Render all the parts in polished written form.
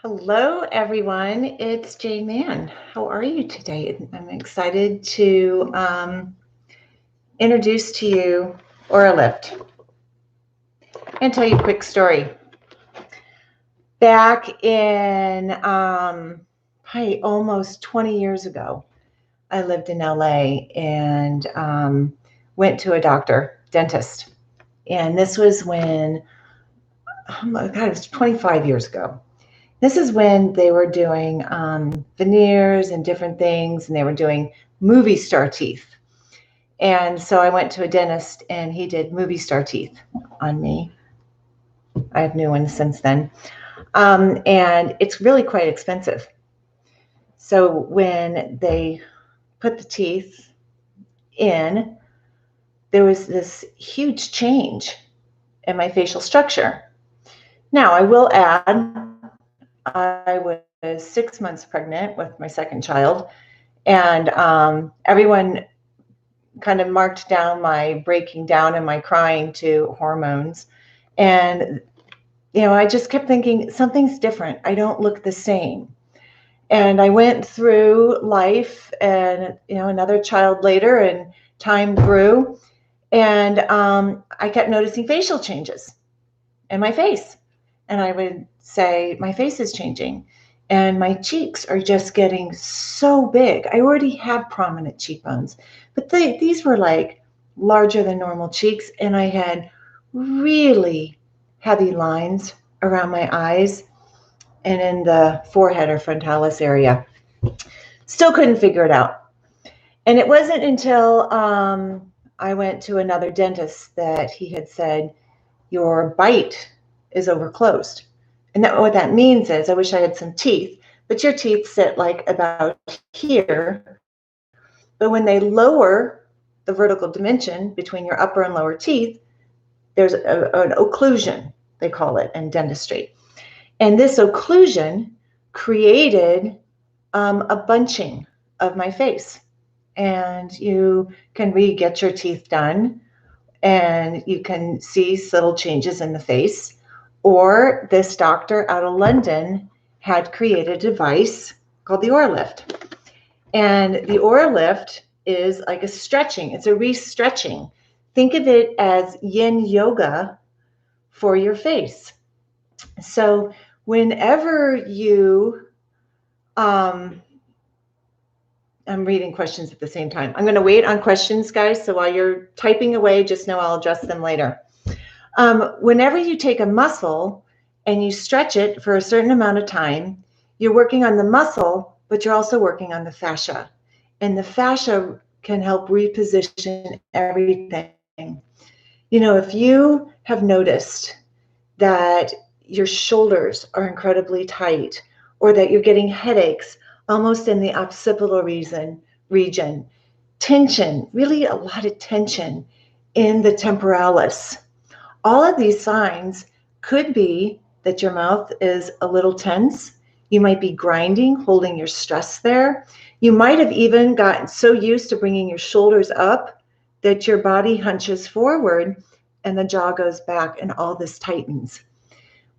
Hello, everyone. It's Jane Mann. How are you today? I'm excited to introduce to you Oralift and tell you a quick story. Back in probably almost 20 years ago, I lived in LA and went to a dentist. And this was when, oh my God, it was 25 years ago. This is when they were doing veneers and different things, and they were doing movie star teeth. And so I went to a dentist, and he did movie star teeth on me. I have new ones since then. And it's really quite expensive. So when they put the teeth in, there was this huge change in my facial structure. Now, I will add, I was 6 months pregnant with my second child, and everyone kind of marked down my breaking down and my crying to hormones. And, I just kept thinking, something's different. I don't look the same. And I went through life and, another child later, and time grew. And I kept noticing facial changes in my face. And I would say, my face is changing. And my cheeks are just getting so big. I already have prominent cheekbones, but these were like larger than normal cheeks. And I had really heavy lines around my eyes and in the forehead or frontalis area. Still couldn't figure it out. And it wasn't until I went to another dentist that he had said, your bite is overclosed. And what that means is, I wish I had some teeth, but your teeth sit like about here. But when they lower the vertical dimension between your upper and lower teeth, there's an occlusion, they call it in dentistry. And this occlusion created a bunching of my face. And you can re-get your teeth done, and you can see subtle changes in the face. Or this doctor out of London had created a device called the Oralift. And the Oralift is like a stretching. It's a re-stretching. Think of it as yin yoga for your face. So whenever you, I'm reading questions at the same time. I'm going to wait on questions, guys. So while you're typing away, just know I'll address them later. Whenever you take a muscle and you stretch it for a certain amount of time, you're working on the muscle, but you're also working on the fascia. And the fascia can help reposition everything. If you have noticed that your shoulders are incredibly tight, or that you're getting headaches almost in the occipital region, tension, really a lot of tension in the temporalis. All of these signs could be that your mouth is a little tense. You might be grinding, holding your stress there. You might have even gotten so used to bringing your shoulders up that your body hunches forward and the jaw goes back and all this tightens.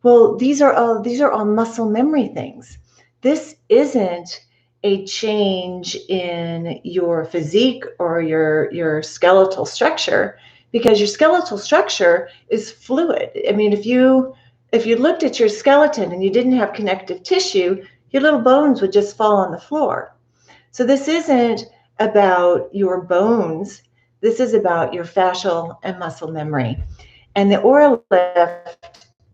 Well, these are all muscle memory things. This isn't a change in your physique or your skeletal structure, because your skeletal structure is fluid. I mean, if you looked at your skeleton and you didn't have connective tissue, your little bones would just fall on the floor. So this isn't about your bones. This is about your fascial and muscle memory. And the Oralift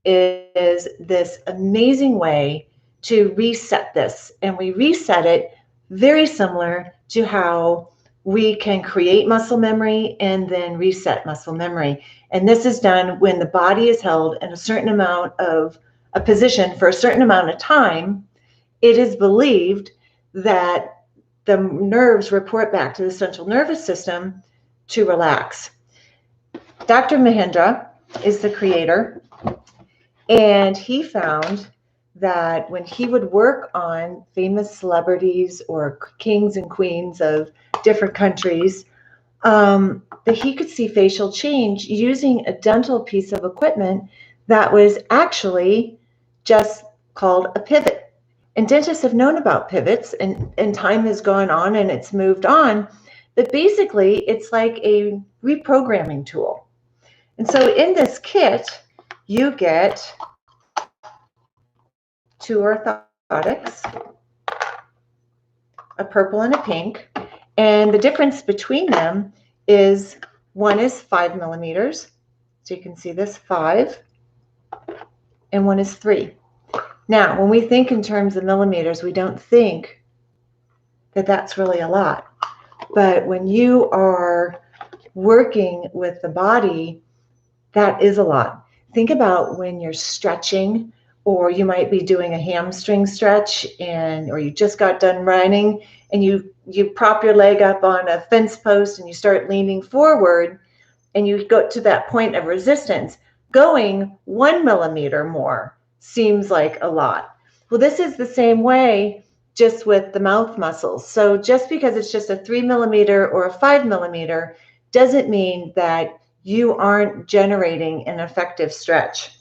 is this amazing way to reset this. And we reset it very similar to how we can create muscle memory and then reset muscle memory. And this is done when the body is held in a certain amount of a position for a certain amount of time. It is believed that the nerves report back to the central nervous system to relax. Dr. Mahindra is the creator, and he found that when he would work on famous celebrities or kings and queens of different countries, that he could see facial change using a dental piece of equipment that was actually just called a pivot. And dentists have known about pivots, and time has gone on and it's moved on. But basically, it's like a reprogramming tool. And so in this kit, you get 2 orthotics, a purple and a pink. And the difference between them is one is 5 millimeters. So you can see this 5, and one is 3. Now, when we think in terms of millimeters, we don't think that that's really a lot. But when you are working with the body, that is a lot. Think about when you're stretching, or you might be doing a hamstring stretch, or you just got done running, and you prop your leg up on a fence post and you start leaning forward, and you go to that point of resistance. Going 1 millimeter more seems like a lot. Well, this is the same way just with the mouth muscles. So just because it's just a 3 millimeter or a 5 millimeter doesn't mean that you aren't generating an effective stretch.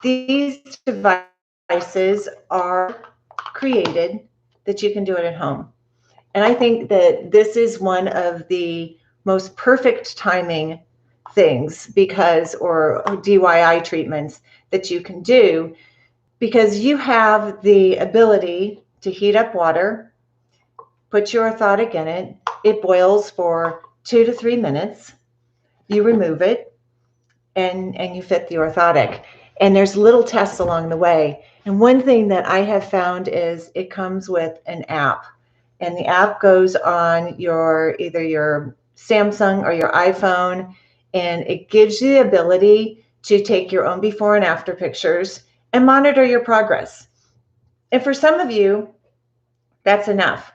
These devices are created that you can do it at home. And I think that this is one of the most perfect timing things or DIY treatments that you can do, because you have the ability to heat up water, put your orthotic in it, it boils for 2 to 3 minutes, you remove it, and you fit the orthotic. And there's little tests along the way. And one thing that I have found is it comes with an app. And the app goes on either your Samsung or your iPhone, and it gives you the ability to take your own before and after pictures and monitor your progress. And for some of you, that's enough.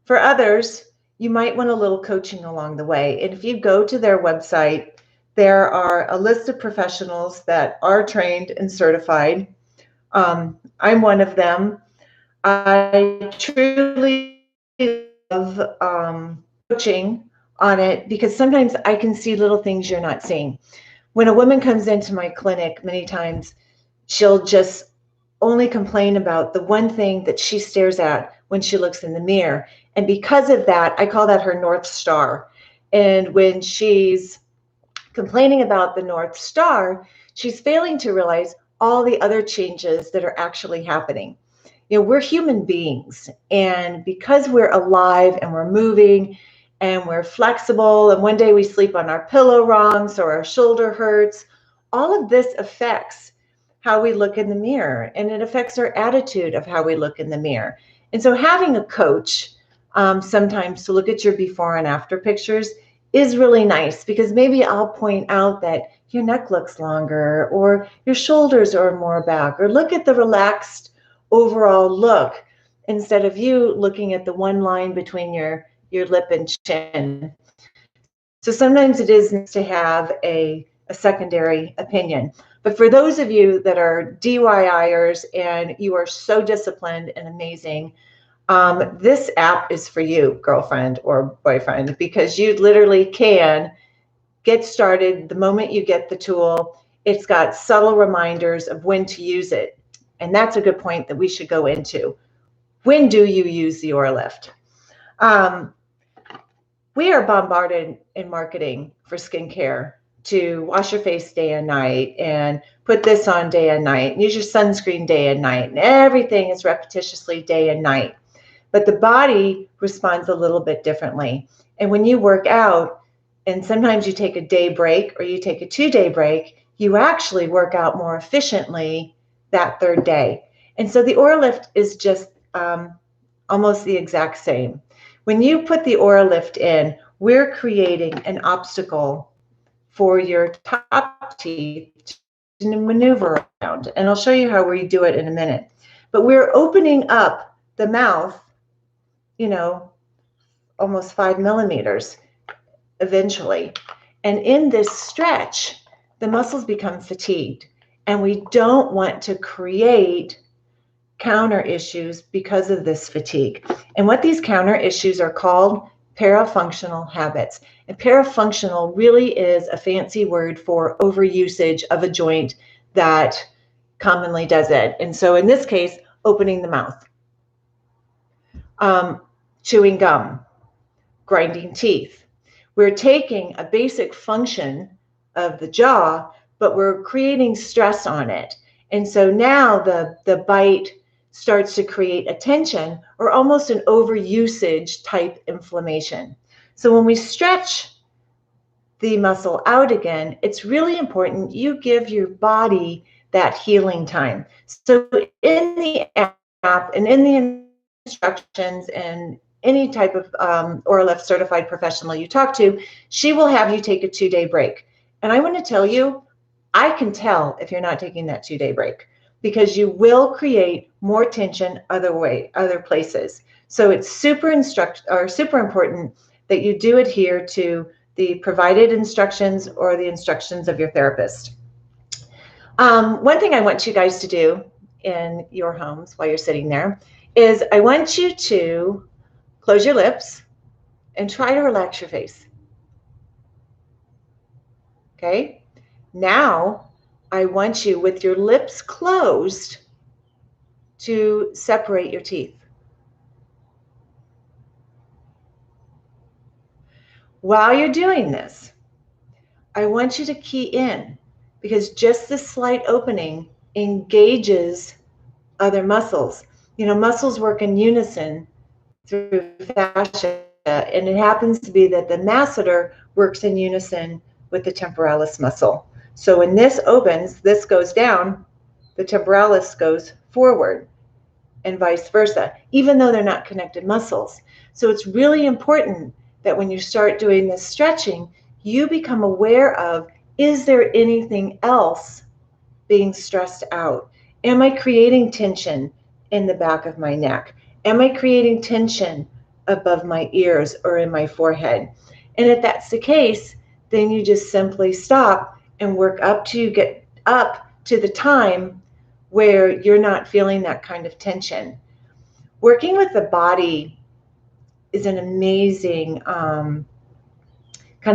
For others, you might want a little coaching along the way. And if you go to their website, there are a list of professionals that are trained and certified. I'm one of them. I truly love coaching on it, because sometimes I can see little things you're not seeing. When a woman comes into my clinic, many times she'll just only complain about the one thing that she stares at when she looks in the mirror. And because of that, I call that her North Star. And when she's complaining about the North Star, she's failing to realize all the other changes that are actually happening. We're human beings, and because we're alive and we're moving and we're flexible, and one day we sleep on our pillow wrong, so our shoulder hurts, all of this affects how we look in the mirror, and it affects our attitude of how we look in the mirror. And so having a coach sometimes to look at your before and after pictures is really nice, because maybe I'll point out that your neck looks longer, or your shoulders are more back, or look at the relaxed overall look instead of you looking at the one line between your lip and chin. So sometimes it is nice to have a secondary opinion. But for those of you that are DIYers and you are so disciplined and amazing, this app is for you, girlfriend or boyfriend, because you literally can get started the moment you get the tool. It's got subtle reminders of when to use it. And that's a good point that we should go into. When do you use the Oralift? We are bombarded in marketing for skincare to wash your face day and night, and put this on day and night, and use your sunscreen day and night, and everything is repetitiously day and night. But the body responds a little bit differently. And when you work out, and sometimes you take a day break or you take a 2-day break, you actually work out more efficiently that 3rd day. And so the Oralift is just almost the exact same. When you put the Oralift in, we're creating an obstacle for your top teeth to maneuver around. And I'll show you how we do it in a minute. But we're opening up the mouth, almost 5 millimeters eventually. And in this stretch, the muscles become fatigued. And we don't want to create counter issues because of this fatigue. And what these counter issues are called, parafunctional habits. And parafunctional really is a fancy word for overusage of a joint that commonly does it. And so in this case, opening the mouth, chewing gum, grinding teeth. We're taking a basic function of the jaw, but we're creating stress on it. And so now the bite starts to create a tension or almost an overusage type inflammation. So when we stretch the muscle out again, it's really important you give your body that healing time. So in the app and in the instructions and any type of Oralift certified professional you talk to, she will have you take a 2-day break. And I want to tell you, I can tell if you're not taking that 2-day break, because you will create more tension other places. So it's super important that you do adhere to the provided instructions or the instructions of your therapist. One thing I want you guys to do in your homes while you're sitting there is I want you to close your lips and try to relax your face. Okay? Now, I want you, with your lips closed, to separate your teeth. While you're doing this, I want you to key in, because just this slight opening engages other muscles. You know, muscles work in unison through fascia, and it happens to be that the masseter works in unison with the temporalis muscle. So when this opens, this goes down, the temporalis goes forward, and vice versa, even though they're not connected muscles. So it's really important that when you start doing this stretching, you become aware of, is there anything else being stressed out? Am I creating tension in the back of my neck? Am I creating tension above my ears or in my forehead? And if that's the case, then you just simply stop and work up to get up to the time where you're not feeling that kind of tension. Working with the body is an amazing kind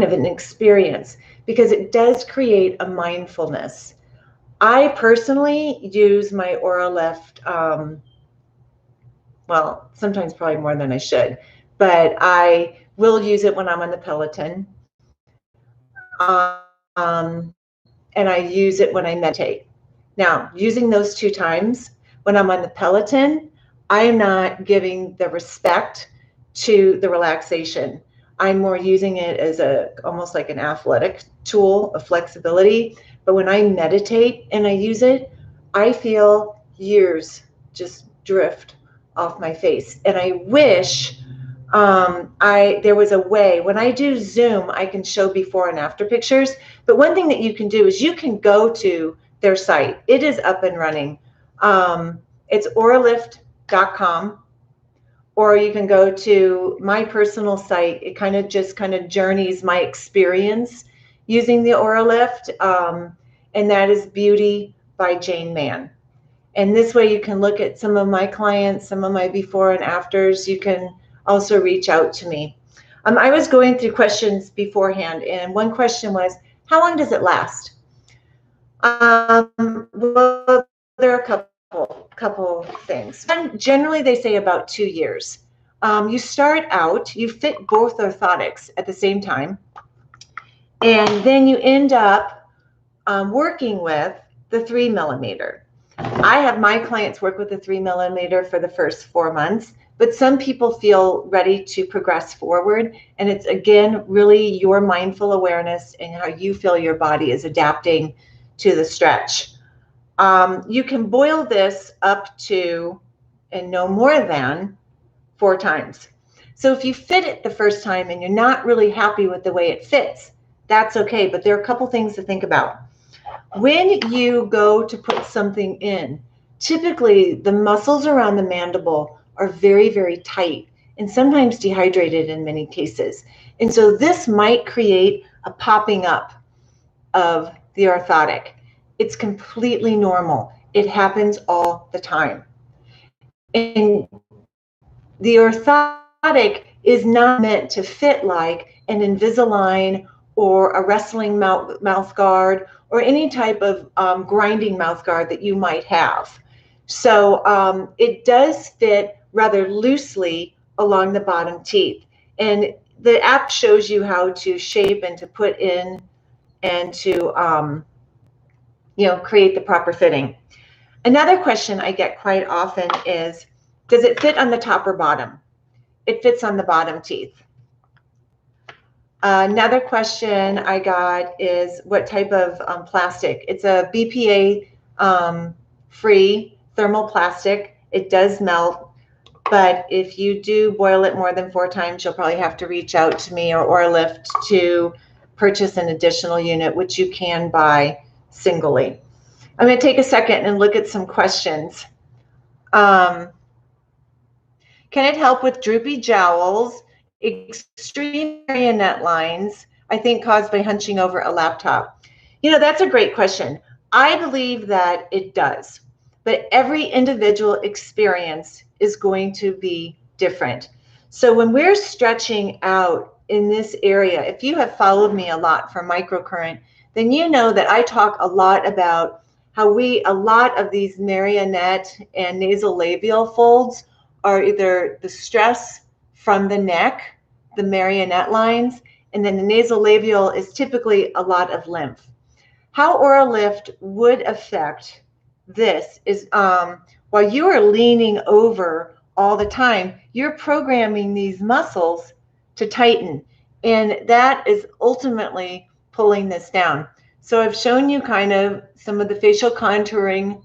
of an experience, because it does create a mindfulness. I personally use my Oralift, well, sometimes probably more than I should, but I will use it when I'm on the Peloton. And I use it when I meditate. Now, using those 2 times, when I'm on the Peloton, I am not giving the respect to the relaxation. I'm more using it as almost like an athletic tool of flexibility. But when I meditate and I use it, I feel years just drift off my face. And I wish there was a way, when I do Zoom, I can show before and after pictures. But one thing that you can do is you can go to their site. It is up and running. It's oralift.com, or you can go to my personal site. It kind of journeys my experience using the Oralift, and that is Beauty by Jane Mann. And this way you can look at some of my clients, some of my before and afters. You can also reach out to me. I was going through questions beforehand, and one question was, how long does it last? Well, there are a couple things. And generally, they say about 2 years. You start out, you fit both orthotics at the same time, and then you end up working with the 3 millimeter. I have my clients work with the 3 millimeter for the first 4 months, but some people feel ready to progress forward. And it's, again, really your mindful awareness and how you feel your body is adapting to the stretch. You can boil this up to, and no more than, 4 times. So if you fit it the first time and you're not really happy with the way it fits, that's okay. But there are a couple things to think about. When you go to put something in, typically the muscles around the mandible are very, very tight and sometimes dehydrated in many cases. And so this might create a popping up of the orthotic. It's completely normal. It happens all the time. And the orthotic is not meant to fit like an Invisalign or a wrestling mouth guard or any type of grinding mouth guard that you might have. So it does fit rather loosely along the bottom teeth. And the app shows you how to shape and to put in and to create the proper fitting. Another question I get quite often is, does it fit on the top or bottom? It fits on the bottom teeth. Another question I got is what type of plastic? It's a BPA free thermoplastic. It does melt, but if you do boil it more than 4 times, you'll probably have to reach out to me or Oralift to purchase an additional unit, which you can buy singly. I'm going to take a second and look at some questions. Can it help with droopy jowls, extreme marionette lines, I think caused by hunching over a laptop? That's a great question. I believe that it does, but every individual experience is going to be different. So when we're stretching out in this area, if you have followed me a lot for microcurrent, then you know that I talk a lot about how a lot of these marionette and nasolabial folds are either the stress from the neck, the marionette lines, and then the nasolabial is typically a lot of lymph. How Oralift would affect this is while you are leaning over all the time, you're programming these muscles to tighten, and that is ultimately pulling this down. So I've shown you kind of some of the facial contouring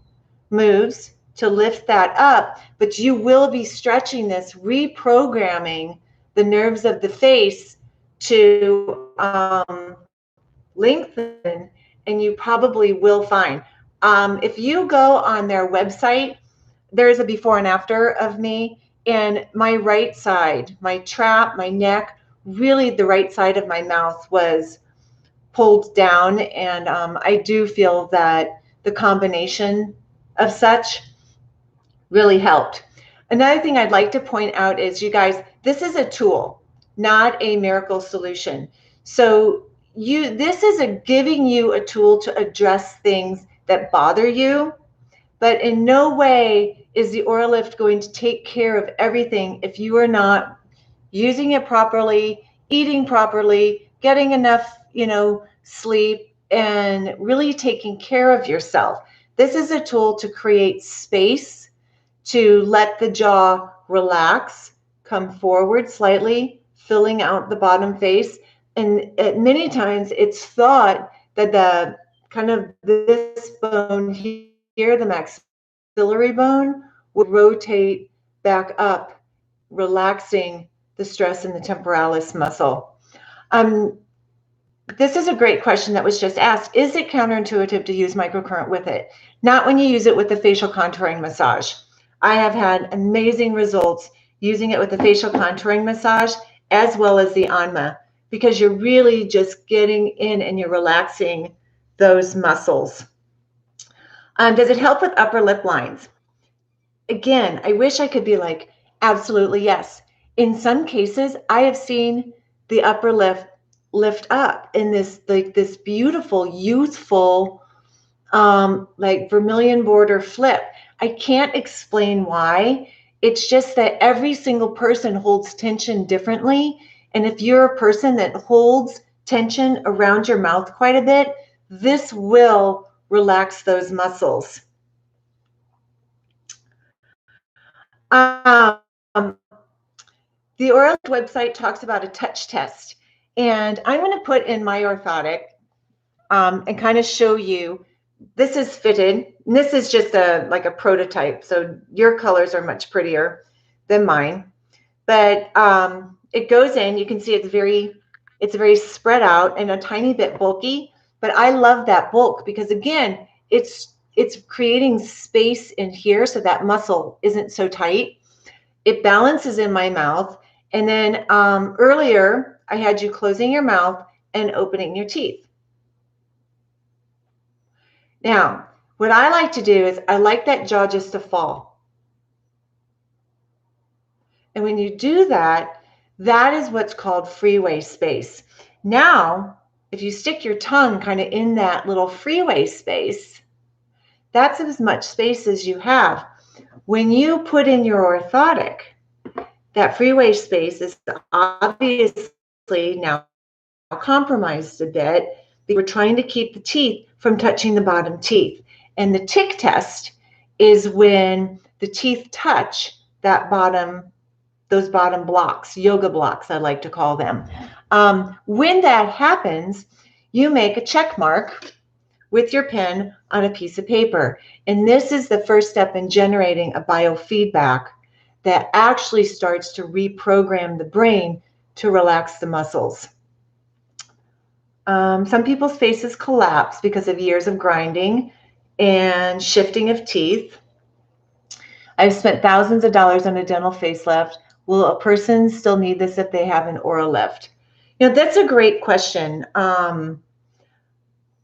moves to lift that up, but you will be stretching this, reprogramming the nerves of the face to lengthen, and you probably will find. If you go on their website, there's a before and after of me, and my right side, my trap, my neck, really the right side of my mouth was pulled down, and I do feel that the combination of such really helped. Another thing I'd like to point out is, you guys, this is a tool, not a miracle solution. So this is giving you a tool to address things that bother you, but in no way is the Oralift going to take care of everything if you are not using it properly, eating properly, getting enough, sleep, and really taking care of yourself. This is a tool to create space, to let the jaw relax, come forward slightly, filling out the bottom face. And many times it's thought that the kind of this bone here, the maxillary bone, would rotate back up, relaxing the stress in the temporalis muscle. This is a great question that was just asked. Is it counterintuitive to use microcurrent with it? Not when you use it with the facial contouring massage. I have had amazing results using it with the facial contouring massage as well as the ANMA, because you're really just getting in and you're relaxing those muscles. Does it help with upper lip lines? Again, I wish I could be like, absolutely yes. In some cases, I have seen the upper lip lift up in this beautiful, youthful, like vermilion border flip. I can't explain why. It's just that every single person holds tension differently. And if you're a person that holds tension around your mouth quite a bit, this will relax those muscles. The Oralift website talks about a touch test, and I'm going to put in my orthotic and kind of show you. This is fitted, and this is just like a prototype, so your colors are much prettier than mine. But it goes in. You can see it's very spread out and a tiny bit bulky. But I love that bulk because, again, it's creating space in here so that muscle isn't so tight. It balances in my mouth. And then earlier, I had you closing your mouth and opening your teeth. Now, what I like to do is I like that jaw just to fall. And when you do that, that is what's called freeway space. Now, if you stick your tongue kind of in that little freeway space, that's as much space as you have. When you put in your orthotic, that freeway space is obviously now compromised a bit because we're trying to keep the teeth from touching the bottom teeth. And the tick test is when the teeth touch that those bottom blocks, yoga blocks, I like to call them. When that happens, you make a check mark with your pen on a piece of paper. And this is the first step in generating a biofeedback that actually starts to reprogram the brain to relax the muscles. Some people's faces collapse because of years of grinding and shifting of teeth. I've spent thousands of dollars on a dental facelift. Will a person still need this if they have an Oralift? That's a great question.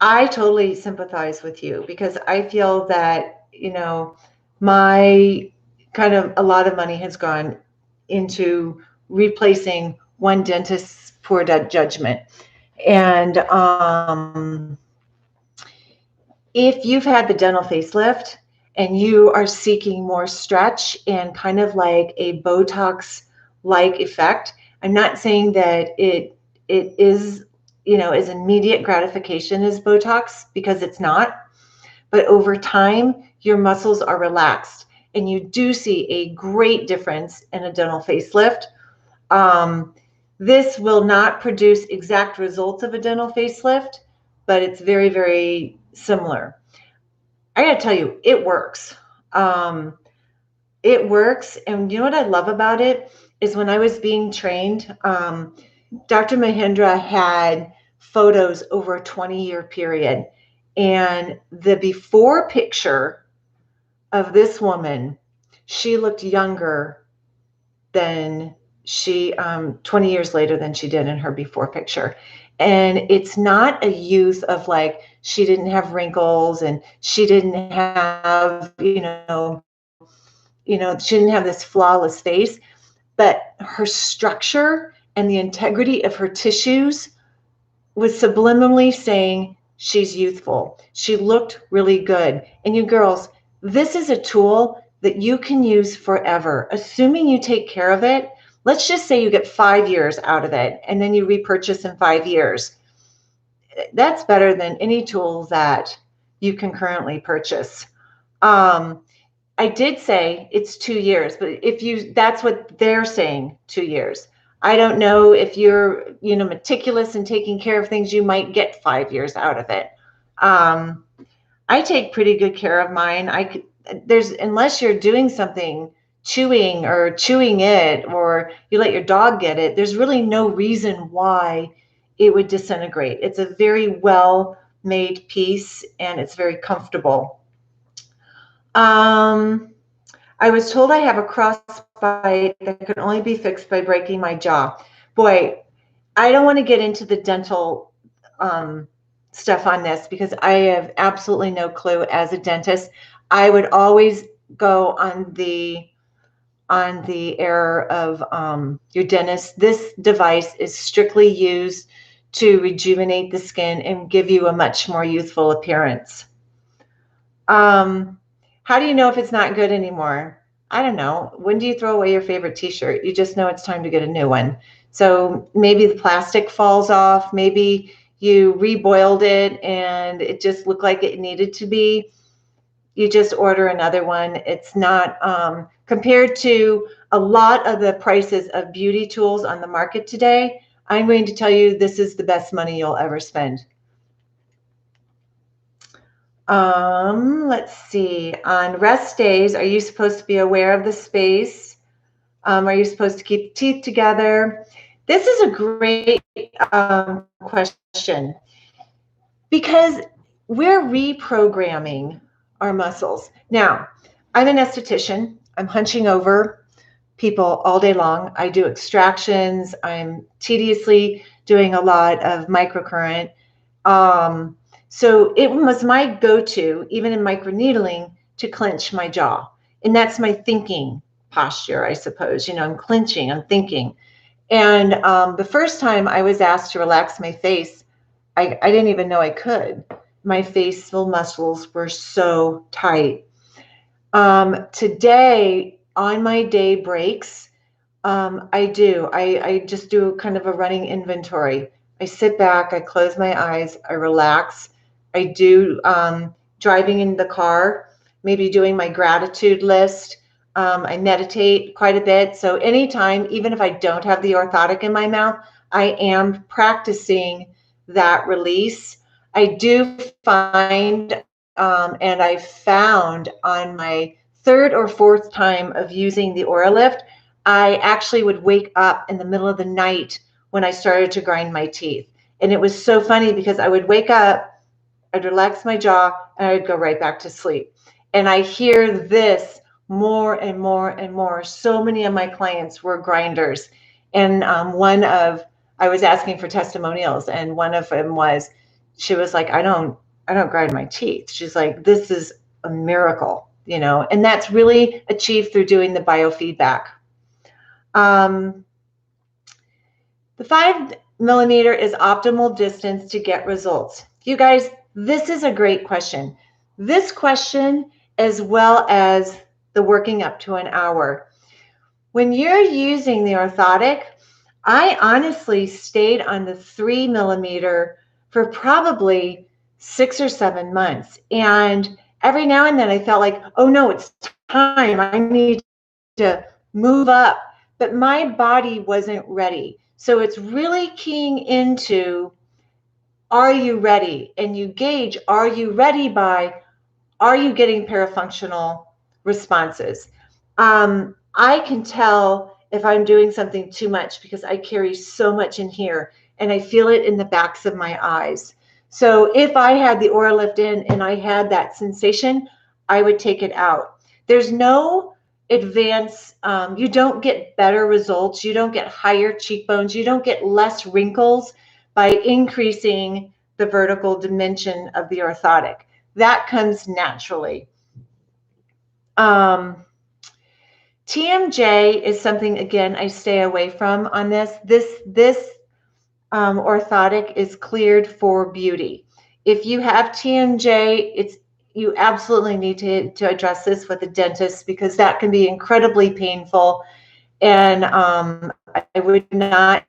I totally sympathize with you because I feel that, my kind of a lot of money has gone into replacing one dentist's poor judgment. And if you've had the dental facelift and you are seeking more stretch and kind of like a Botox-like effect, I'm not saying that it is, as immediate gratification as Botox, because it's not. But over time, your muscles are relaxed and you do see a great difference in a dental facelift. This will not produce exact results of a dental facelift, but it's very, very similar. I got to tell you, it works. It works. And you know what I love about it is when I was being trained, Dr. Mahindra had photos over a 20-year period. And the before picture of this woman, she looked younger than 20 years later than she did in her before picture. And it's not a youth of like, she didn't have wrinkles and she didn't have, she didn't have this flawless face, but her structure and the integrity of her tissues was subliminally saying she's youthful. She looked really good. And you girls, this is a tool that you can use forever, assuming you take care of it. Let's just say you get 5 years out of it and then you repurchase in 5 years. That's better than any tool that you can currently purchase. I did say it's 2 years, but that's what they're saying, 2 years. I don't know if you're, meticulous in taking care of things, you might get 5 years out of it. I take pretty good care of mine. Unless you're doing something, chewing it, or you let your dog get it, there's really no reason why it would disintegrate. It's a very well-made piece and it's very comfortable. I was told I have a crossbite that can only be fixed by breaking my jaw. Boy, I don't want to get into the dental stuff on this because I have absolutely no clue as a dentist. I would always go on the error of your dentist. This device is strictly used to rejuvenate the skin and give you a much more youthful appearance. How do you know if it's not good anymore? I don't know. When do you throw away your favorite t-shirt? You just know it's time to get a new one. So maybe the plastic falls off. Maybe you reboiled it and it just looked like it needed to be. You just order another one. It's not, compared to a lot of the prices of beauty tools on the market today, I'm going to tell you this is the best money you'll ever spend. Let's see. On rest days, are you supposed to be aware of the space? Are you supposed to keep the teeth together? This is a great question because we're reprogramming our muscles. Now, I'm an esthetician. I'm hunching over people all day long. I do extractions. I'm tediously doing a lot of microcurrent. So it was my go-to, even in microneedling, to clench my jaw. And that's my thinking posture, I suppose. I'm clenching, I'm thinking. And the first time I was asked to relax my face, I didn't even know I could. My facial muscles were so tight. Today, on my day breaks, I just do kind of a running inventory. I sit back, I close my eyes, I relax. I do driving in the car, maybe doing my gratitude list. I meditate quite a bit. So anytime, even if I don't have the orthotic in my mouth, I am practicing that release. I do find, and I found on my third or fourth time of using the Oralift, I actually would wake up in the middle of the night when I started to grind my teeth. And it was so funny because I would wake up, I'd relax my jaw, and I'd go right back to sleep. And I hear this more and more and more. So many of my clients were grinders. And I was asking for testimonials, and one of them was, she was like, I don't grind my teeth. She's like, this is a miracle, and that's really achieved through doing the biofeedback. The 5 millimeter is optimal distance to get results. You guys, this is a great question. This question, as well as the working up to an hour. When you're using the orthotic, I honestly stayed on the 3 millimeter for probably 6 or 7 months. And every now and then I felt like, oh no, it's time. I need to move up. But my body wasn't ready. So it's really keying into, are you ready? And you gauge, are you ready by, are you getting parafunctional responses? I can tell if I'm doing something too much because I carry so much in here and I feel it in the backs of my eyes. So if I had the Oralift in and I had that sensation, I would take it out. There's no advance, you don't get better results, you don't get higher cheekbones, you don't get less wrinkles by increasing the vertical dimension of the orthotic. That comes naturally. TMJ is something, again, I stay away from on this. This orthotic is cleared for beauty. If you have TMJ, you absolutely need to address this with a dentist because that can be incredibly painful. And I would not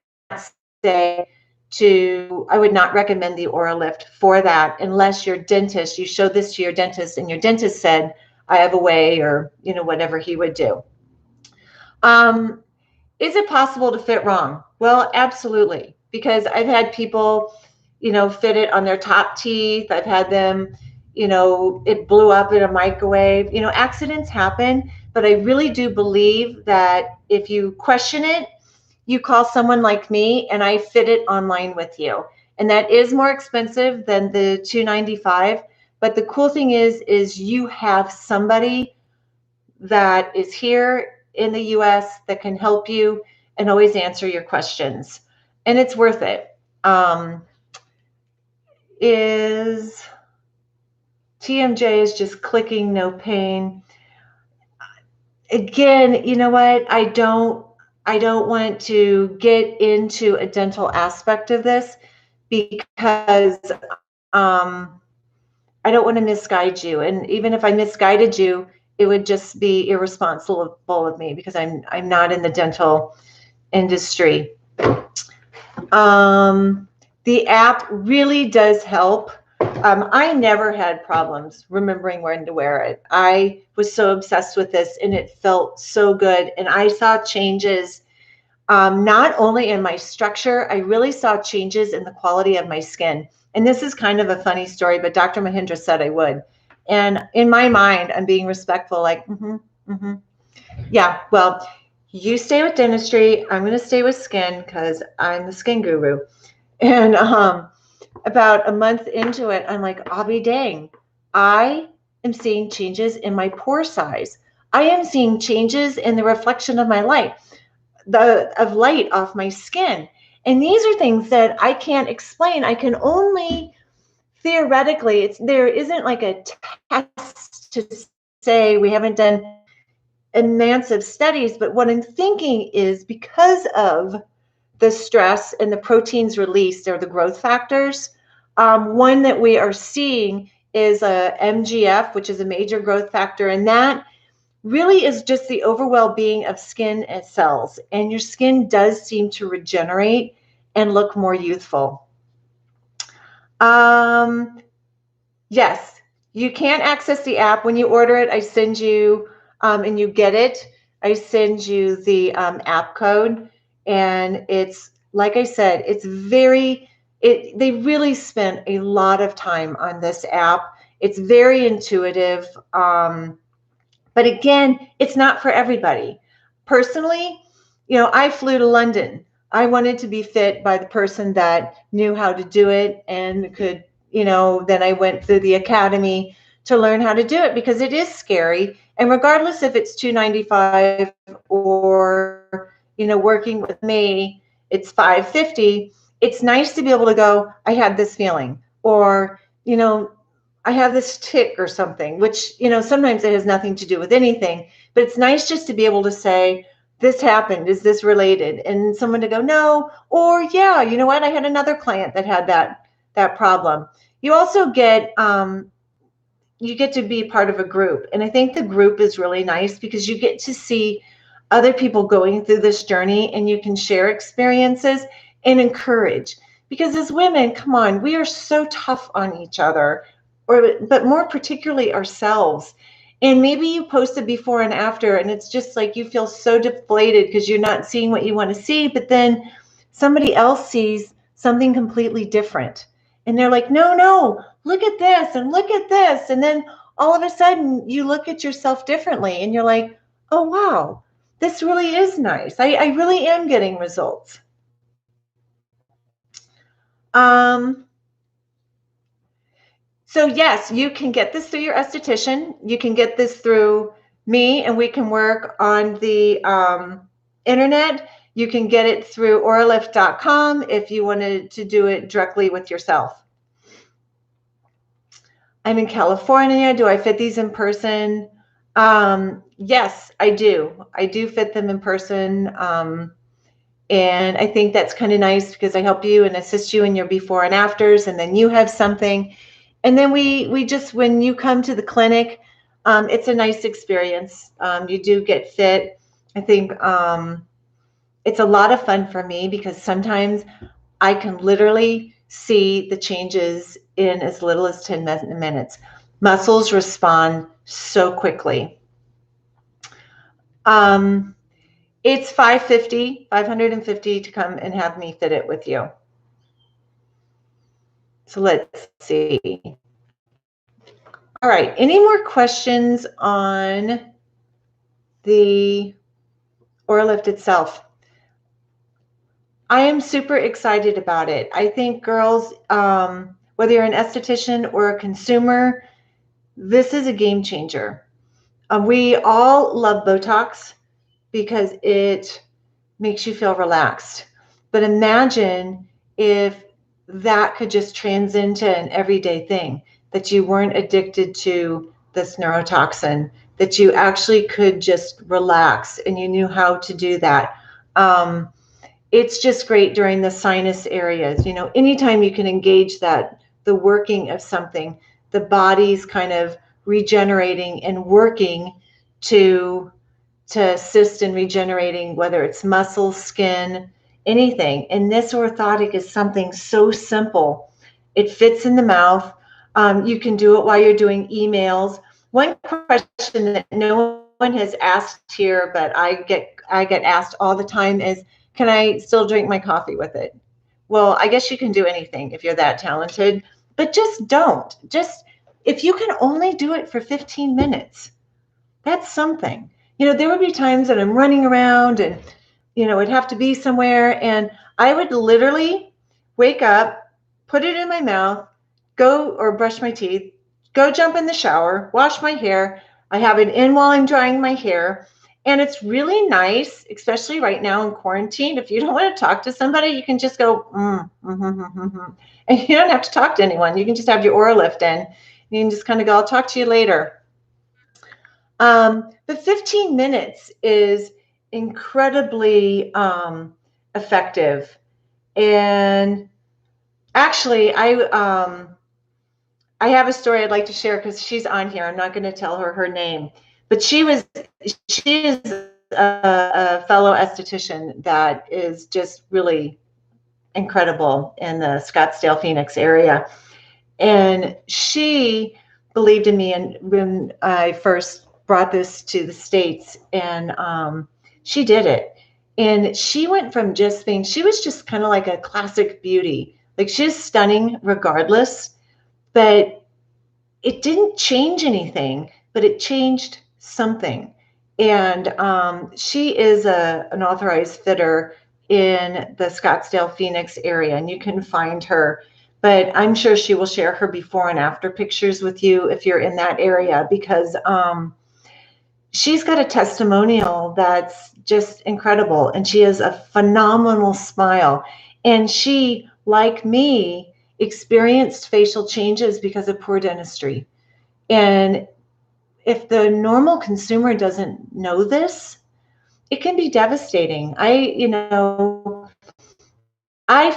recommend the Oralift for that unless your dentist, you show this to your dentist and your dentist said, I have a way, or whatever he would do. Is it possible to fit wrong? Well, absolutely, because I've had people, fit it on their top teeth. I've had them, it blew up in a microwave. Accidents happen, but I really do believe that if you question it, you call someone like me and I fit it online with you. And that is more expensive than the $295. But the cool thing is you have somebody that is here in the US that can help you and always answer your questions. And it's worth it. Is TMJ is just clicking, no pain. Again, you know what? I don't want to get into a dental aspect of this because I don't want to misguide you. And even if I misguided you, it would just be irresponsible of me because I'm not in the dental industry. The app really does help. I never had problems remembering when to wear it. I was so obsessed with this and it felt so good. And I saw changes not only in my structure, I really saw changes in the quality of my skin. And this is kind of a funny story, but Dr. Mahindra said I would. And in my mind, I'm being respectful, like, yeah, well, you stay with dentistry. I'm going to stay with skin because I'm the skin guru. And about a month into it, I'm like, I'll be dang. I am seeing changes in my pore size. I am seeing changes in the reflection of my light, of light off my skin. And these are things that I can't explain. I can only theoretically, there isn't like a test to say, we haven't done massive studies, but what I'm thinking is because of the stress and the proteins released or the growth factors, one that we are seeing is a MGF, which is a major growth factor, and that really is just the overall well-being of skin and cells. And your skin does seem to regenerate and look more youthful. Yes, you can't access the app. When you order it, I send you, and you get it, I send you the app code. And it's, like I said, it's they really spent a lot of time on this app. It's very intuitive. But again, it's not for everybody. Personally, I flew to London. I wanted to be fit by the person that knew how to do it and could, then I went through the academy to learn how to do it, because it is scary. And regardless if it's $295 or, working with me, it's $550. It's nice to be able to go, I had this feeling, or, I have this tick or something, which, sometimes it has nothing to do with anything, but it's nice just to be able to say, this happened, is this related? And someone to go, no, or yeah, you know what? I had another client that had that problem. You also get, you get to be part of a group. And I think the group is really nice because you get to see other people going through this journey, and you can share experiences and encourage. Because as women, come on, we are so tough on each other, but more particularly ourselves. And maybe you posted before and after, and it's just like you feel so deflated because you're not seeing what you want to see, but then somebody else sees something completely different. And they're like, no, look at this and look at this. And then all of a sudden you look at yourself differently and you're like, oh, wow, this really is nice. I really am getting results. So yes, you can get this through your esthetician. You can get this through me, and we can work on the internet. You can get it through Oralift.com if you wanted to do it directly with yourself. I'm in California. Do I fit these in person? Yes, I do. I do fit them in person. And I think that's kind of nice because I help you and assist you in your before and afters, and then you have something. And then we just, when you come to the clinic, it's a nice experience. You do get fit. I think it's a lot of fun for me because sometimes I can literally see the changes in as little as 10 minutes. Muscles respond so quickly. It's $550 to come and have me fit it with you. So let's see. All right, any more questions on the Oralift itself? I am super excited about it. I think girls, whether you're an esthetician or a consumer, this is a game changer. We all love Botox because it makes you feel relaxed. But imagine if that could just transcend to an everyday thing, that you weren't addicted to this neurotoxin, that you actually could just relax and you knew how to do that. It's just great during the sinus areas. Anytime you can engage that, the working of something, the body's kind of regenerating and working to assist in regenerating, whether it's muscle, skin, anything. And this orthotic is something so simple. It fits in the mouth. You can do it while you're doing emails. One question that no one has asked here, but I get asked all the time is, can I still drink my coffee with it? Well, I guess you can do anything if you're that talented, but just don't. Just, if you can only do it for 15 minutes, that's something. There would be times that I'm running around and, it'd have to be somewhere, and I would literally wake up, put it in my mouth, go or brush my teeth, go jump in the shower, wash my hair. I have it in while I'm drying my hair. And it's really nice, especially right now in quarantine. If you don't want to talk to somebody, you can just go, and you don't have to talk to anyone. You can just have your Oralift in. You can just kind of go, I'll talk to you later. But 15 minutes is incredibly effective. And Actually, I have a story I'd like to share because she's on here. I'm not going to tell her name, but she is a fellow esthetician that is just really incredible in the Scottsdale, Phoenix area. And she believed in me, and when I first brought this to the States, and she did it. And she went from just being, she was just kind of like a classic beauty. Like, she's stunning regardless, but it didn't change anything, but it changed something. And she is an authorized fitter in the Scottsdale, Phoenix area, and you can find her. But I'm sure she will share her before and after pictures with you if you're in that area, because she's got a testimonial that's just incredible, and she has a phenomenal smile. And she, like me, experienced facial changes because of poor dentistry. And if the normal consumer doesn't know this, it can be devastating. I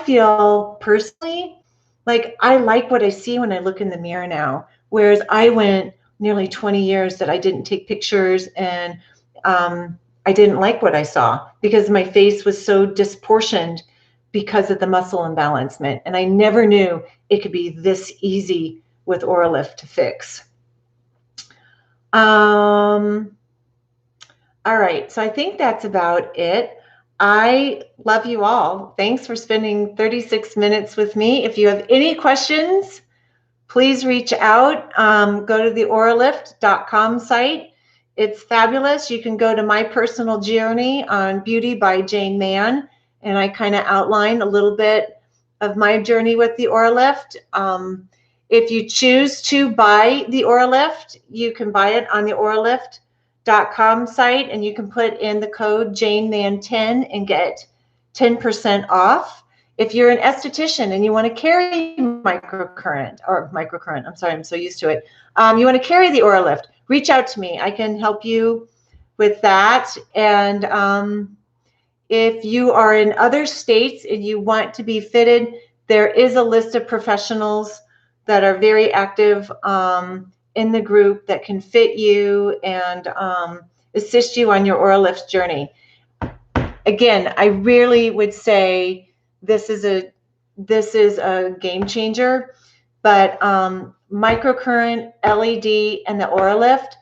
feel personally like I like what I see when I look in the mirror now, whereas I went nearly 20 years that I didn't take pictures, and I didn't like what I saw because my face was so disproportioned because of the muscle imbalancement. And I never knew it could be this easy with Oralift to fix. All right, so I think that's about it. I love you all. Thanks for spending 36 minutes with me. If you have any questions, please reach out. Go to the Oralift.com site. It's fabulous. You can go to my personal journey on Beauty by Jane Mann, and I kind of outline a little bit of my journey with the Oralift. If you choose to buy the Oralift, you can buy it on the Oralift.com site, and you can put in the code JaneMann10 and get 10% off. If you're an esthetician and you want to carry microcurrent, I'm sorry, I'm so used to it. You want to carry the Oralift, reach out to me. I can help you with that. And if you are in other states and you want to be fitted, there is a list of professionals that are very active in the group that can fit you and assist you on your Oralift journey. Again, I really would say this is a game changer, but microcurrent, LED, and the Oralift,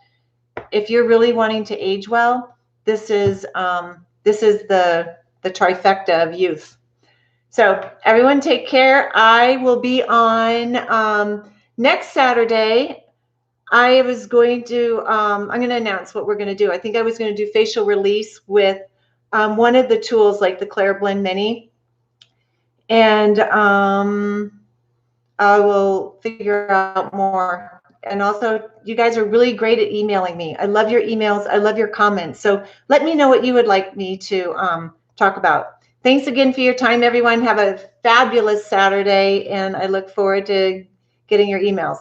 if you're really wanting to age well, this is the trifecta of youth. So everyone take care. I will be on next Saturday. I'm going to announce what we're going to do. I think I was going to do facial release with one of the tools like the Claire Blend Mini. And I will figure out more. And also, you guys are really great at emailing me. I love your emails. I love your comments. So let me know what you would like me to talk about. Thanks again for your time, everyone. Have a fabulous Saturday, and I look forward to getting your emails.